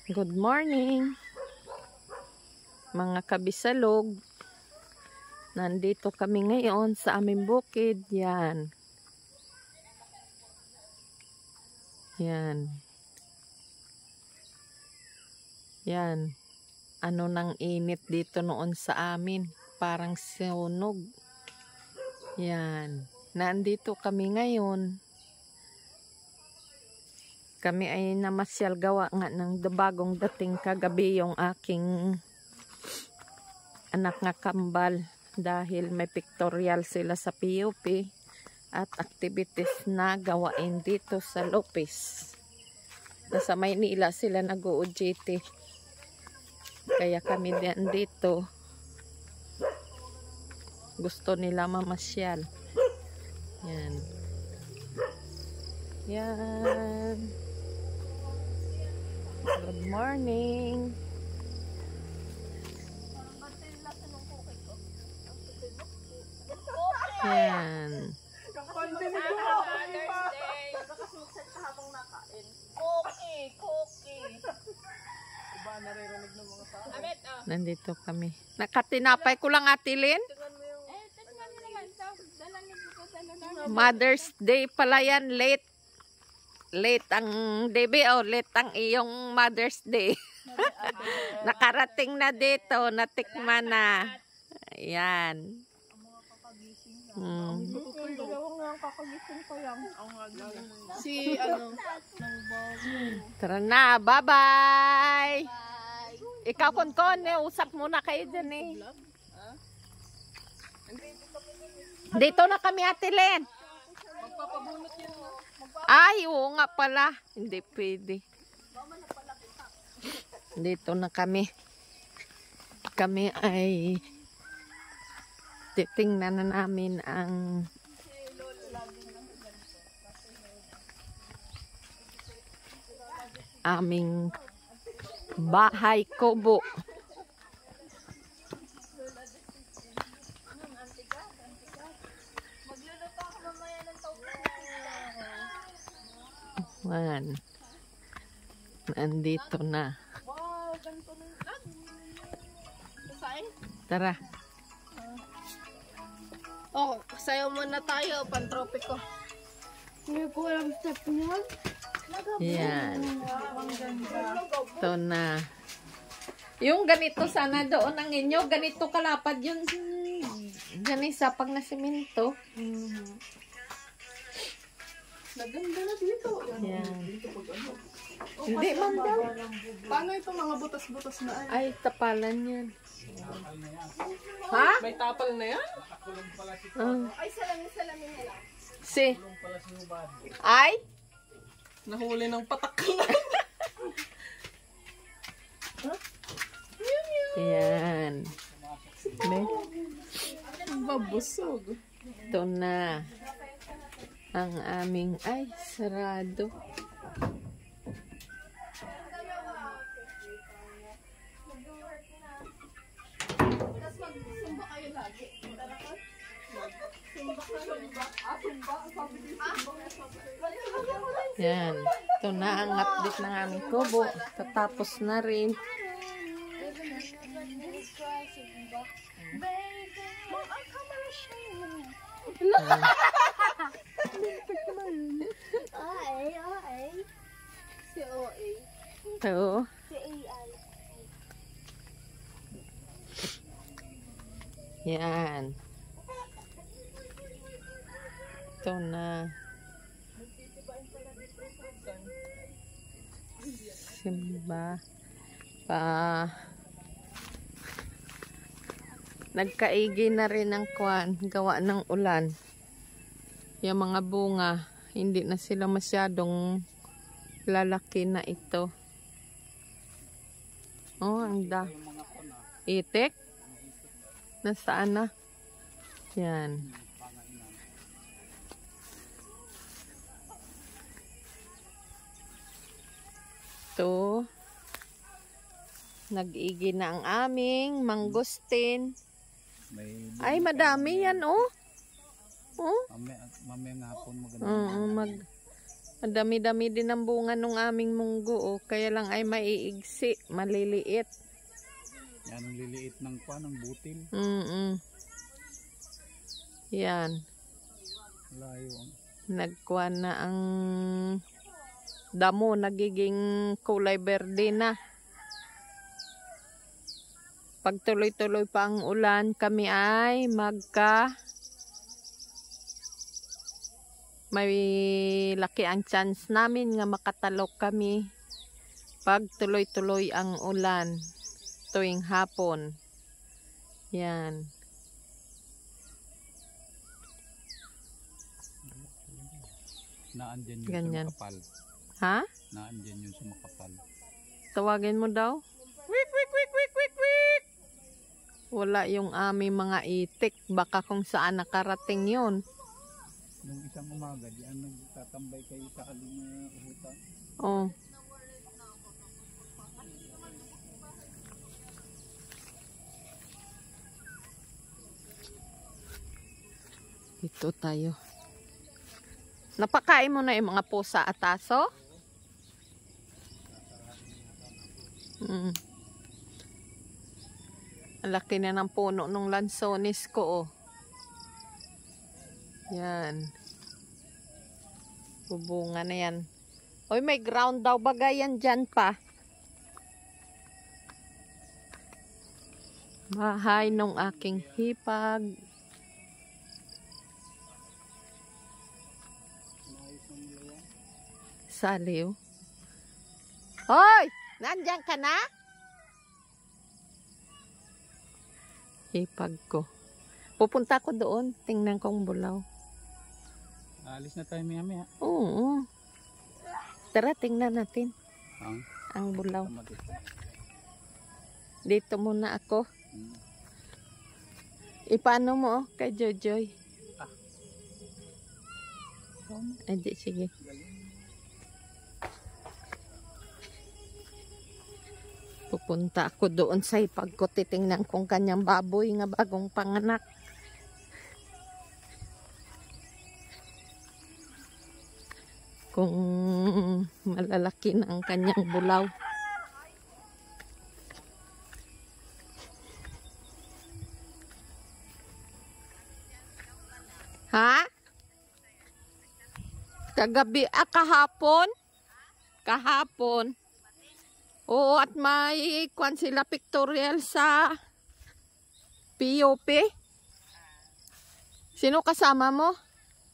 Good morning mga kabisalog. Nandito kami ngayon sa aming bukid. Yan. Yan. Yan. Ano nang init dito noon sa amin. Parang sunog. Yan. Nandito kami ngayon. Kami ay namasyal gawa nga ng bagong dating kagabi yung aking anak nga kambal dahil may pictorial sila sa PUP at activities na gawain dito sa Lopez. Nasa Maynila sila nag-OJT. Kaya kami din dito. Gusto nila mamasyal. Yan. Yan. Good morning. Yan. Nandito kami. Nakatinapay ko lang, Ate Lynn. Mother's Day pala yan. Late ang DB o late ang iyong Mother's Day. Nakarating na dito, natikman na. Ayan. Tara na, bye-bye. Ikaw kon usap muna kayo dyan eh. Dito na kami, Ate Len. Magpapabunot yun. Ay, oo nga pala. Hindi pwede. Dito na kami. Kami ay titingnan na namin ang aming bahay kubo. Yan. Nandito na. Tara. Oh, sayo muna tayo, pantropiko. Hindi ko alam step niya. Yan. Ito na. Yung ganito sana doon ang inyo. Ganito kalapad yun. Ganisa pag na simento. Naganda na dito. Yan. Hindi man daw. Paano ito mga butas-butas na ay? Ay, tapalan yan. Ha? May tapal na yan? Ay, salamin nila. si. Ay? Nahuli ng patak na. Yan. May, Babusog. ito na. Ang aming, ay, sarado. Yan. Ito na ang update ng aming kubo. Tatapos na rin. Si OA. Ito. Si AI. Yan. Ito na. Simba. Nagkaigi na rin ng kwan. Gawa ng ulan. Yung mga bunga. Hindi na sila masyadong lalaki na ito. Oh, ang itik. Nasaan na? Yan. Ito. Nag-igi na ang aming mangustin. Ay, madami yan, oh. Oh? Mamaya nga hapon maganda. Madami-dami din ang bunga nung aming munggo, oh. Kaya lang ay maiigsi, maliliit. Yan ang liliit ng ng butil. Yan. Layo ang Nagkuha na ang damo, nagiging kulay berde na. Pag tuloy-tuloy pa ang ulan, kami ay may laki ang chance namin nga makatalok kami pag tuloy-tuloy ang ulan tuwing hapon. Yan. naandyan yun Ganyan. sa makapal. Ha? Naandyan yun sa makapal. Tawagin mo daw. Wik, wik, wik, wik, wik, wik. Wala yung aming mga itik. Baka kung saan nakarating yun. Nung isang umaga, diyan nagtatambay kayo sa aling uhutan. Oh. Ito tayo. Napakain mo na yung mga pusa at aso? Ang laki na ng puno ng lansones ko, oh. Yan. Bubunga na yan. Oy, may ground daw bagay yan dyan pa. Bahay nung aking hipag. Saliw. Hoy! Nandyan ka na? Hipag ko. Pupunta ko doon. Tingnan kong bulaw. Alis na tayo maya-maya. Oo. Tara, tingnan natin. Ang bulaw. Dito muna ako. Ipaano mo, oh, kay Jojoy? Ay, di, sige. Pupunta ako doon sa hipag ko. Titingnan kong kanyang baboy nga bagong panganak. Kung malalaki na ang kanyang bulaw. Ha? Kagabi, kahapon? Kahapon. Oo, at may kwan sila pictorial sa POP. Sino kasama mo?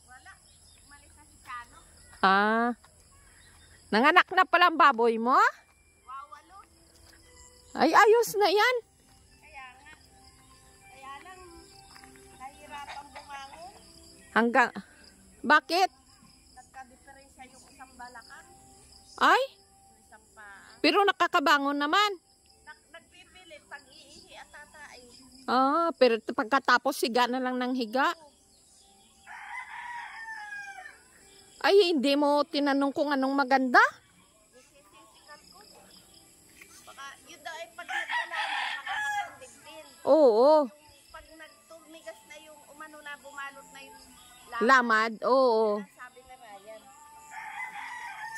Wala. Umalis na si Chano. Ah. Nanganak na palang baboy mo? Wawalo. Ay, ayos na yan. Kaya nga. Kaya lang, nahirapan bumangon. Hanggang, bakit? Nagka-diferensya yung isang balakang. Ay, Yung isang paa. pero nakakabangon naman. Nagpipilit pag iihi at tatay. Ah, pero pagkatapos higa na lang ng higa. Ay, hindi mo tinanong kung anong maganda? Isisisikan ko. Baka yun daw ay pag nagkalaman, makakatindig din. Oo, Pag nagtumigas na yung umano na bumalot na yung lamad, oo. sabi na nga yan.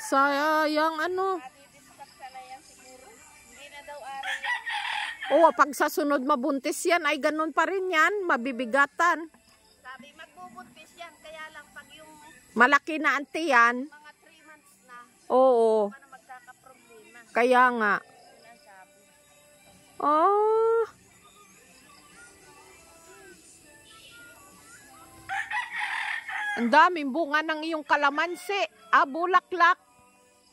Sayang ano. Adidiscuss ka na yan siguro. Hindi na daw ari yan. Oo, pag sa sunod mabuntis yan, ay ganun pa rin yan, mabibigatan. Sabi magbubuntis yan, kaya lang pag yung Malaki na ang tiyan. mga 3 months na, Oo, paano magkakaproblema? kaya nga. Yun ang sabi. Oh. Ang daming bunga ng iyong kalamansi. Ah, bulaklak.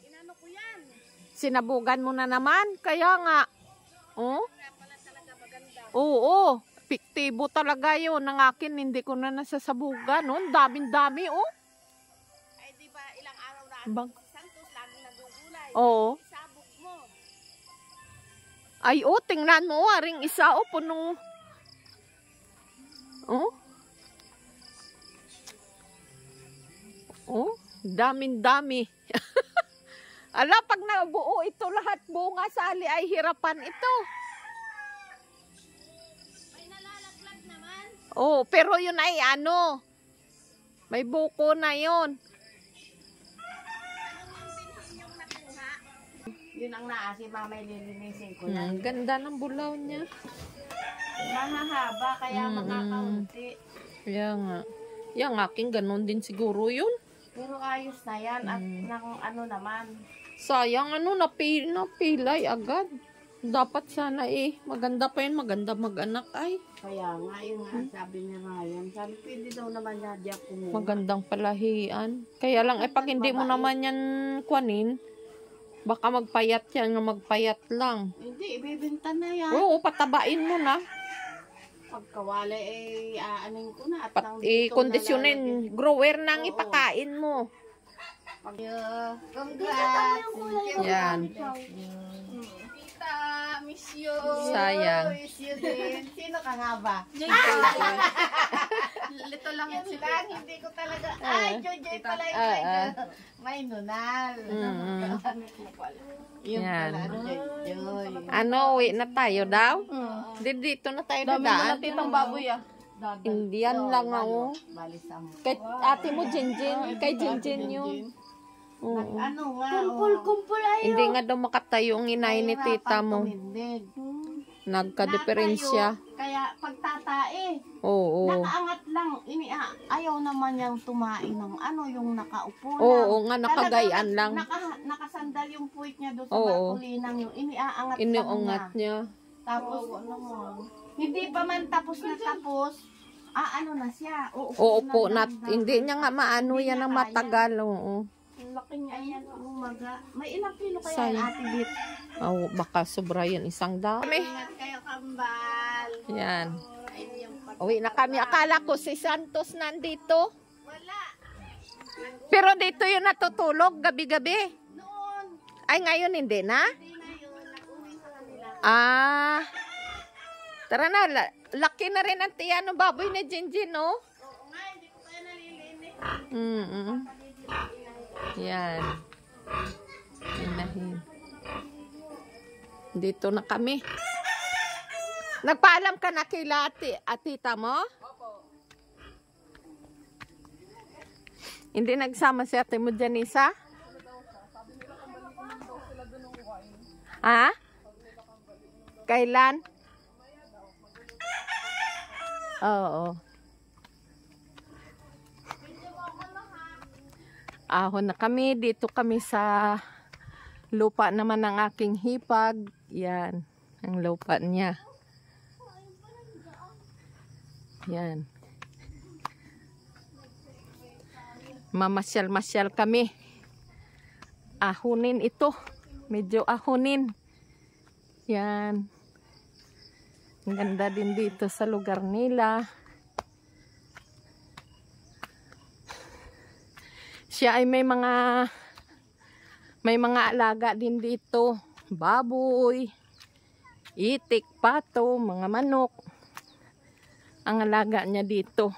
Inano ko yan. Sinabugan mo na naman. Kaya nga. Oh? Kaya pala talaga maganda. Oo. Piktibo talaga yun. Ng akin, hindi ko na nasasabugan. Oh, daming-dami, oh. Ay di ba ilang araw na Bang. si Santos laging nagugulay. Oo. Isabog mo. Ay, oh, tingnan mo. Aring isa, oh, punong. Oh. Oh, daming-dami. Ala, pag nabuo ito lahat bunga sali ay hirapan ito. May nalalaglag naman. Oh, pero yun ay ano. May buko na yun. Yun ang naasi, mamay lilinisin ko yan. Ganda ng bulaw niya. Mahahaba, kaya makakaunti. Kaya nga. Yung aking ganun din siguro yun. Pero ayos na yan. At ng ano naman. Sayang napilay agad. Dapat sana maganda pa yun, maganda mag-anak ay. Kaya nga, yun nga sabi ni Ryan. Sabi, pwede daw naman niya kumuha. Magandang palahian. Kaya lang, pag hindi mo naman yan kuanin, baka magpayat yan, magpayat lang. Hindi, ibibinta na yan. Oo, patabain mo na. Pagkawala, aanin ko na. At Kondisyonin, grower nang ipakain mo. Congrats! Yan. Tita, miss you. Sayang. Miss you din. Sino ka nga ba? Lito lang yan si Lang, hindi ko talaga. Ay, Joy pala yung may nunal. Yun Yan. pala, Joy. Ano, uwi na tayo daw? Dito na tayo dadaan. Titang baboy Indian lang ako. Balisang. Kay ate mo, Jinjin. Kay Jinjin yun. Oo. Ano nga? Kumpul ay. Hindi nga daw makatayo ang inay ni tita mo. Nagka-diferensya. Kaya pagtatae, Oo. nakaangat lang. Ayaw naman niyang tumain ng yung nakaupo lang. Oo nga, nakagayaan lang. Nakasandal yung puwit niya doon sa Oo. bakulinang yung iniaangat lang Iniungat niya. Tapos, hindi pa man tapos na tapos, ano na siya. Uupo na. lang. Hindi niya nga maano Hindi yan niya ang kaya. matagal. Oo. Laki niya. Ayan, umaga. May ilang kilo kaya Sayang. Ate Bit? Oh, baka sobra yan. 100. Ingat kayo, kambal. Yan. Ayun yung Uwi na kami. Akala ko si Santos nandito. wala. Pero dito yun natutulog gabi-gabi. Noon, Ay, ngayon hindi na? hindi na yun. Nag-uwi sa kanila. Ah. Tara na. Laki na rin ang tiyan ng baboy ni Jinjin, no? Oo nga, hindi ko kaya nalilinis. Yan. Inahin. Dito na kami. Nagpaalam ka na kila tita mo? Hindi nagsama si ate mo, Janisa? Ha? Kailan? Oo. Ahon na kami. Dito kami sa lupa naman ng aking hipag. Yan. Ang lupa niya. Yan. Mamasyal-masyal kami. Ahonin ito. Medyo ahonin. Yan. Ang ganda din dito sa lugar nila. Siya ay may mga alaga din dito. Baboy, itik, pato, mga manok. Ang alaga niya dito.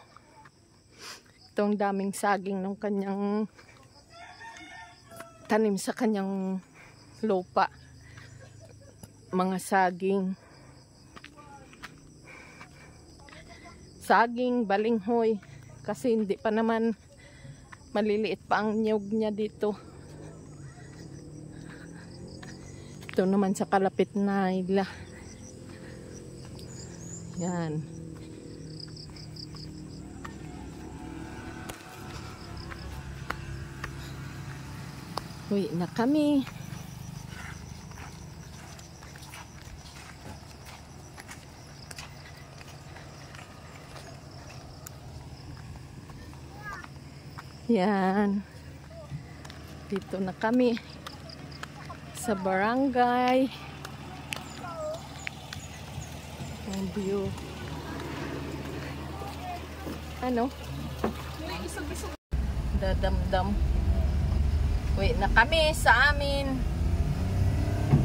Itong daming saging ng kanyang tanim sa kanyang lupa. Mga saging. Saging, balinghoy. Kasi hindi pa naman maliliit pa ang niyog niya dito. Ito naman sa kalapit na ila. Yan. Uwi na kami. Yan. Dito na kami sa barangay. Ang view. Ano? Dadamdam. Uwi na kami sa amin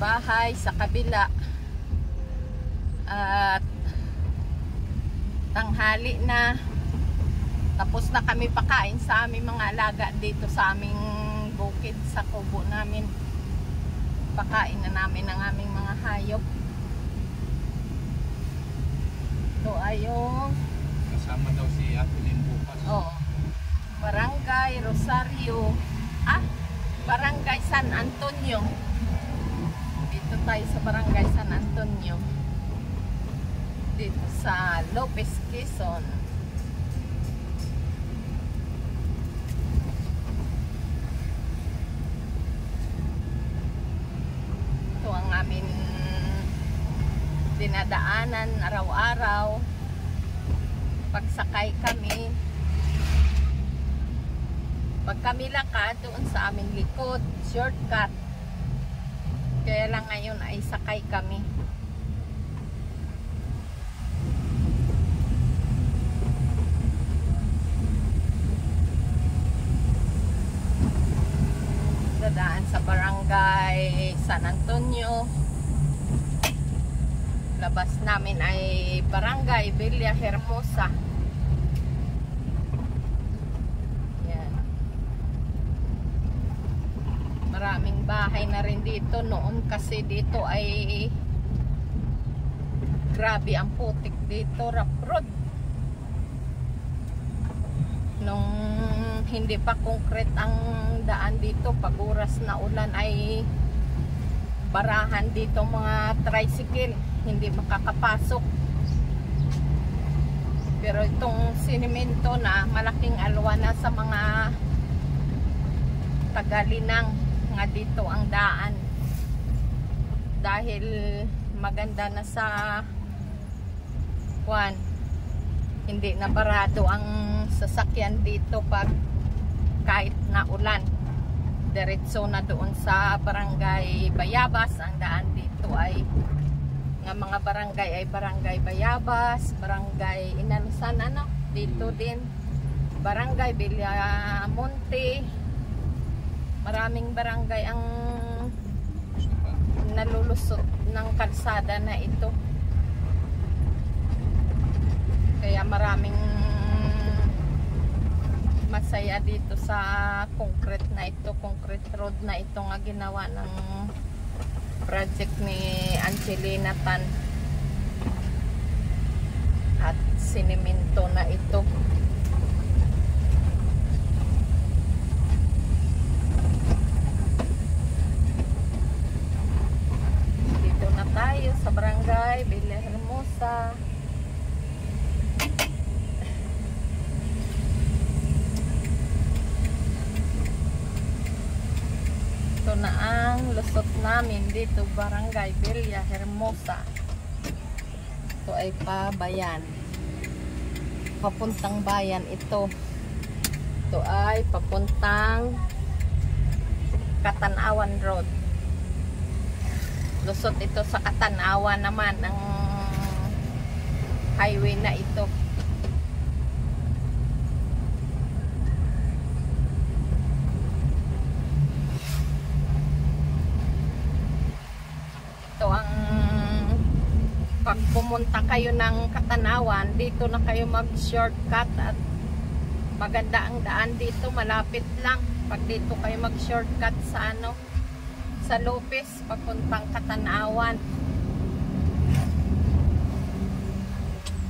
bahay sa kabila. At tanghali na. Tapos na kami pakain sa aming mga alaga dito sa aming bukid sa kubo namin. Pakain na namin ang aming mga hayop. Ito ay yung Kasama daw si Apilin bukas. Barangay Rosario. Barangay San Antonio. tayo sa Barangay San Antonio. Dito sa Lopez, Quezon. Ito ang amin dinadaanan araw-araw. Pagsakay kami. Pag kami lakad doon sa aming likod, shortcut. Kaya lang ngayon ay sakay kami. Dadaan sa Barangay San Antonio. Labas namin ay Barangay Villahermosa. Yan. Maraming bahay na rin dito. Noon kasi dito ay grabe ang putik dito, rough road. Nung hindi pa concrete ang daan dito, pag oras na ulan ay barahan dito mga tricycle, hindi makakapasok. Pero itong sinimento na, malaking alwa na sa mga Tagalinang nga dito ang daan. Dahil maganda na sa Juan, hindi na barado ang sasakyan dito pag kahit na ulan. Diretso na doon sa Barangay Bayabas. Ang daan dito ay nga mga barangay ay Barangay Bayabas, Barangay Inalusan, dito din Barangay Villamonte. Maraming barangay ang nalulusot ng kalsada na ito. Kaya maraming masaya dito sa concrete na ito, concrete road na ito nga ginawa ng project ni Angelina Tan at sinimento na ito. Dito na tayo sa Barangay Villahermosa. Ito na ang lusot namin dito, Barangay Villahermosa. Ito ay pabayan, papuntang bayan ito. Ito ay papuntang Katanawan Road. Lusot ito sa Katanawan naman ang highway na ito. Ito ang pag pumunta kayo ng Katanawan, dito na kayo mag-shortcut at maganda ang daan dito, malapit lang. Pag dito kayo mag-shortcut sa sa Lopez papuntang Katanawan.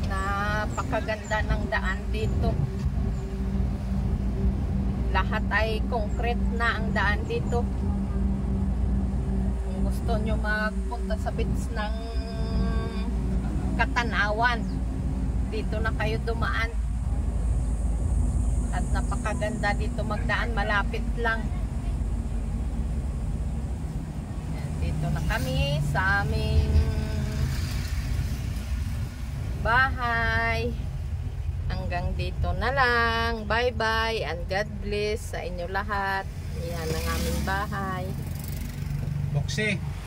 Napakaganda ng daan dito. Lahat ay concrete na ang daan dito. Gusto nyo magpunta sa beach ng Katanawan, dito na kayo dumaan. At napakaganda dito magdaan, malapit lang. Dito na kami sa aming bahay. Hanggang dito na lang. Bye bye and God bless sa inyo lahat. Yan ang aming bahay. Boxe.